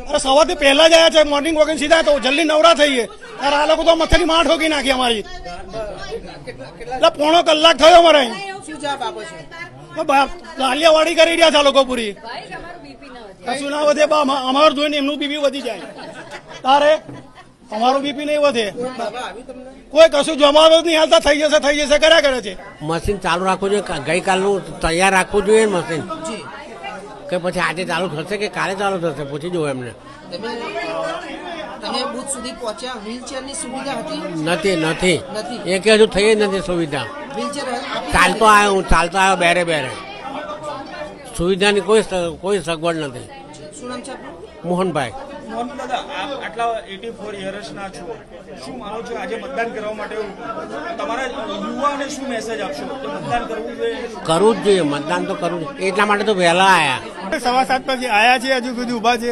અરે સવારથી પહેલા જ આવ્યા છે, મોર્નિંગ વોકિંગ સીધા તો જલ્દી નવરા થઈએ. અરે આ લોકો તો મથાની માં ઠોકી નાખી અમારી. એટલે પોણો કલાક થયો અમારે અહીં. શું જવાબ આપો છો? લાલિયાવાડી કરી રહ્યા છે આ લોકો પૂરી. કશું ના વધે, અમારું જોઈને એમનું બીપી વધી જાય. તારે અમારું બીપી નહીં વધે. કોઈ કશું જમાવ નહીં હાલતા, થઈ જશે કર્યા કરે છે. મશીન ચાલુ રાખવું જોઈએ, ગઈકાલનું તૈયાર રાખવું જોઈએ મશીન. કે પછી આજે ચાલુ થશે કે કાલે ચાલુ થશે પૂછી જવું એમને. તમે બુથ સુધી પહોંચ્યા, વ્હીલચેરની સુવિધા હતી? નથી એ કે હજુ થઈ જ નથી સુવિધા. વ્હીલચેર ચાલતો આવ્યો બેરે સુવિધાની કોઈ સગવડ નથી. શું નામ છે આપનું? મોહનભાઈ. મોહન દાદા, આપ આટલા 84 યર્સના છો, શું માનો છો આજે મતદાન કરવા માટે તમારા યુવાઓને શું મેસેજ આપશો કે મતદાન કરવું જોઈએ? કરવું જ જોઈએ, મતદાન તો કરવું જ. એટલા માટે તો વહેલા આવ્યા. 7:15 પછી આવ્યા છે, હજુ સુધી ઉભા છે.